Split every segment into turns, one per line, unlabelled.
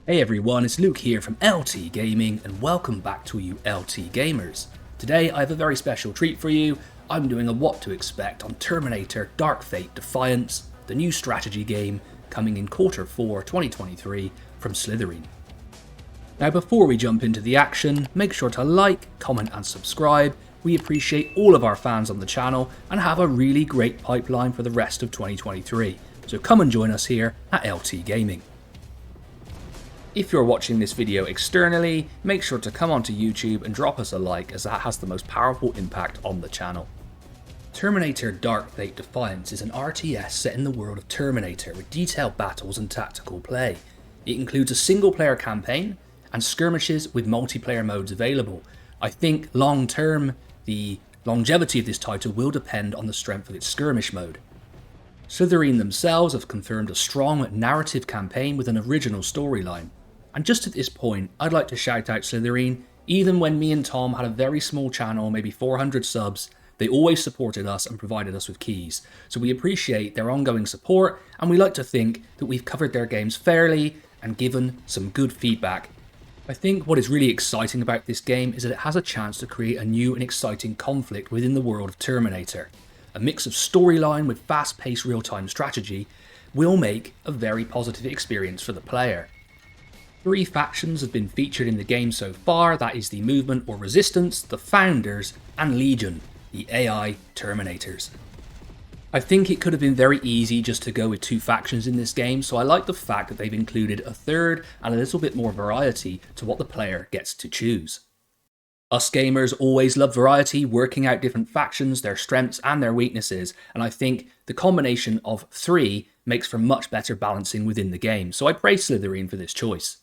Hey everyone, it's Luke here from LT Gaming and welcome back to you LT Gamers. Today I have a very special treat for you. I'm doing a what to expect on Terminator Dark Fate Defiance, the new strategy game coming in Q4 2023 from Slitherine. Now before we jump into the action, make sure to like, comment and subscribe. We appreciate all of our fans on the channel and have a really great pipeline for the rest of 2023. So come and join us here at LT Gaming. If you're watching this video externally, make sure to come onto YouTube and drop us a like, as that has the most powerful impact on the channel. Terminator Dark Fate Defiance is an RTS set in the world of Terminator with detailed battles and tactical play. It includes a single player campaign and skirmishes with multiplayer modes available. I think long term, the longevity of this title will depend on the strength of its skirmish mode. Slitherine themselves have confirmed a strong narrative campaign with an original storyline. And just at this point, I'd like to shout out Slitherine. Even when me and Tom had a very small channel, maybe 400 subs, they always supported us and provided us with keys. So we appreciate their ongoing support, and we like to think that we've covered their games fairly and given some good feedback. I think what is really exciting about this game is that it has a chance to create a new and exciting conflict within the world of Terminator. A mix of storyline with fast-paced real-time strategy will make a very positive experience for the player. 3 factions have been featured in the game so far, that is the Movement or Resistance, the Founders, and Legion, the AI Terminators. I think it could have been very easy just to go with 2 factions in this game, so I like the fact that they've included a third and a little bit more variety to what the player gets to choose. Us gamers always love variety, working out different factions, their strengths and their weaknesses, and I think the combination of 3 makes for much better balancing within the game, so I praise Slitherine for this choice.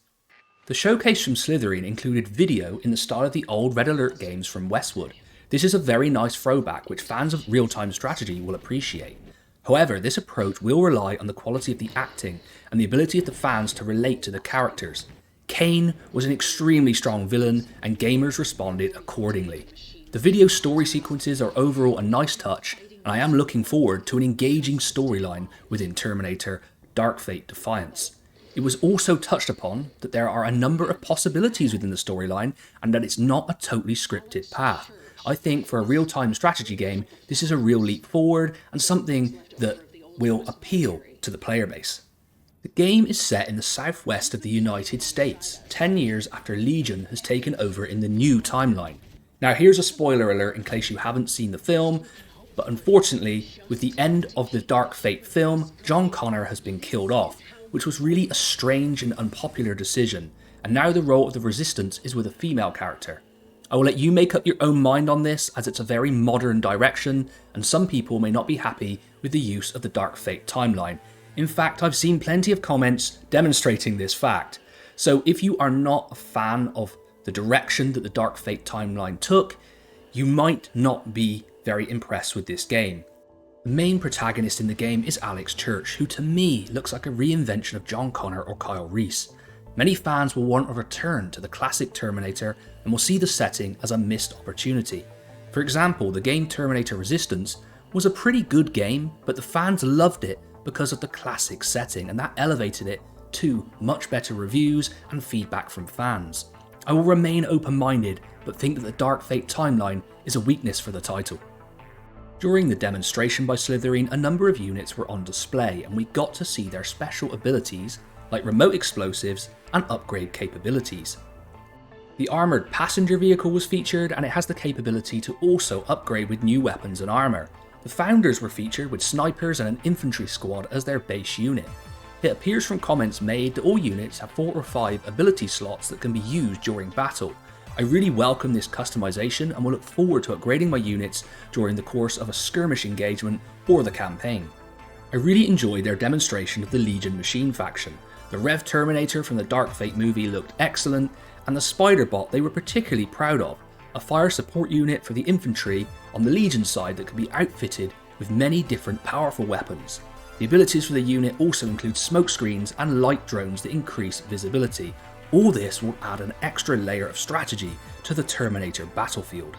The showcase from Slitherine included video in the style of the old Red Alert games from Westwood. This is a very nice throwback which fans of real-time strategy will appreciate. However, this approach will rely on the quality of the acting and the ability of the fans to relate to the characters. Kane was an extremely strong villain and gamers responded accordingly. The video story sequences are overall a nice touch, and I am looking forward to an engaging storyline within Terminator Dark Fate Defiance. It was also touched upon that there are a number of possibilities within the storyline and that it's not a totally scripted path. I think for a real-time strategy game, this is a real leap forward and something that will appeal to the player base. The game is set in the southwest of the United States, 10 years after Legion has taken over in the new timeline. Now here's a spoiler alert in case you haven't seen the film, but unfortunately, with the end of the Dark Fate film, John Connor has been killed off, which was really a strange and unpopular decision, and now the role of the Resistance is with a female character. I will let you make up your own mind on this, as it's a very modern direction, and some people may not be happy with the use of the Dark Fate timeline. In fact, I've seen plenty of comments demonstrating this fact. So if you are not a fan of the direction that the Dark Fate timeline took, you might not be very impressed with this game. The main protagonist in the game is Alex Church, who to me looks like a reinvention of John Connor or Kyle Reese. Many fans will want a return to the classic Terminator and will see the setting as a missed opportunity. For example, the game Terminator Resistance was a pretty good game, but the fans loved it because of the classic setting, and that elevated it to much better reviews and feedback from fans. I will remain open-minded, but think that the Dark Fate timeline is a weakness for the title. During the demonstration by Slitherine, a number of units were on display, and we got to see their special abilities like remote explosives and upgrade capabilities. The armoured passenger vehicle was featured, and it has the capability to also upgrade with new weapons and armour. The Founders were featured with snipers and an infantry squad as their base unit. It appears from comments made that all units have 4 or 5 ability slots that can be used during battle. I really welcome this customization and will look forward to upgrading my units during the course of a skirmish engagement or the campaign. I really enjoyed their demonstration of the Legion machine faction. The REV-TERMINATOR from the Dark Fate movie looked excellent, and the SPIDERBOT they were particularly proud of, a fire support unit for the infantry on the Legion side that could be outfitted with many different powerful weapons. The abilities for the unit also include smoke screens and light drones that increase visibility. All this will add an extra layer of strategy to the Terminator battlefield.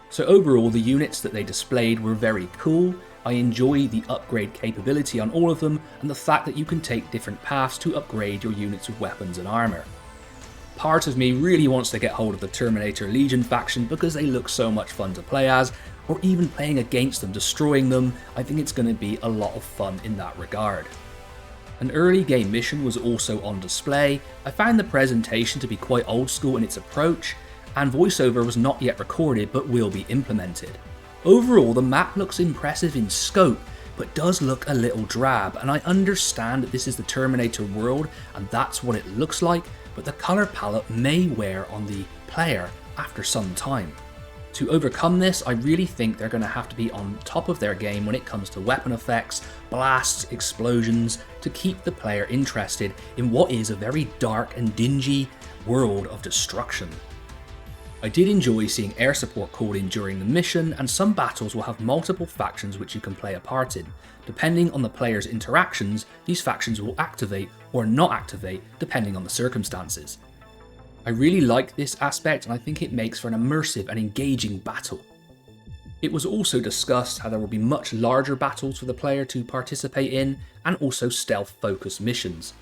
So overall, the units that they displayed were very cool, I enjoy the upgrade capability on all of them and the fact that you can take different paths to upgrade your units with weapons and armour. Part of me really wants to get hold of the Terminator Legion faction because they look so much fun to play as, or even playing against them, destroying them. I think it's going to be a lot of fun in that regard. An early game mission was also on display. I found the presentation to be quite old school in its approach, and voiceover was not yet recorded but will be implemented. Overall, the map looks impressive in scope, but does look a little drab, and I understand that this is the Terminator world and that's what it looks like, but the colour palette may wear on the player after some time. To overcome this, I really think they're going to have to be on top of their game when it comes to weapon effects, blasts, explosions, to keep the player interested in what is a very dark and dingy world of destruction. I did enjoy seeing air support called in during the mission, and some battles will have multiple factions which you can play a part in. Depending on the player's interactions, these factions will activate or not activate depending on the circumstances. I really like this aspect, and I think it makes for an immersive and engaging battle. It was also discussed how there will be much larger battles for the player to participate in, and also stealth-focused missions.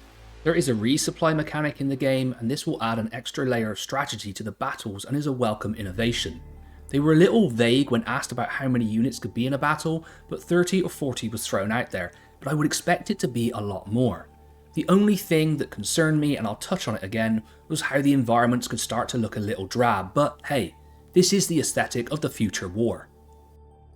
There is a resupply mechanic in the game, and this will add an extra layer of strategy to the battles and is a welcome innovation. They were a little vague when asked about how many units could be in a battle, but 30 or 40 was thrown out there, but I would expect it to be a lot more. The only thing that concerned me, and I'll touch on it again, was how the environments could start to look a little drab, but hey, this is the aesthetic of the future war.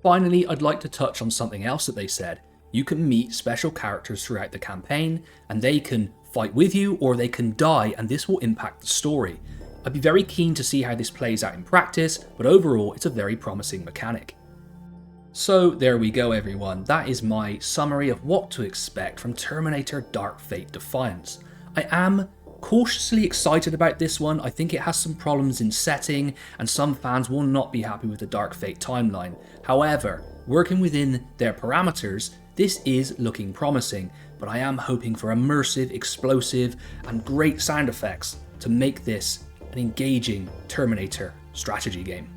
Finally, I'd like to touch on something else that they said. You can meet special characters throughout the campaign, and they can fight with you or they can die, and this will impact the story. I'd be very keen to see how this plays out in practice, but overall it's a very promising mechanic. So there we go everyone, that is my summary of what to expect from Terminator Dark Fate Defiance. I am cautiously excited about this one. I think it has some problems in setting, and some fans will not be happy with the Dark Fate timeline. However, working within their parameters, this is looking promising, but I am hoping for immersive, explosive, and great sound effects to make this an engaging Terminator strategy game.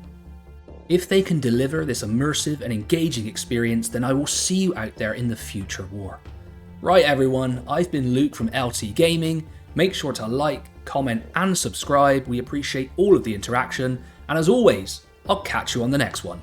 If they can deliver this immersive and engaging experience, then I will see you out there in the future war. Right everyone, I've been Luke from LT Gaming. Make sure to like, comment and subscribe. We appreciate all of the interaction, and as always, I'll catch you on the next one.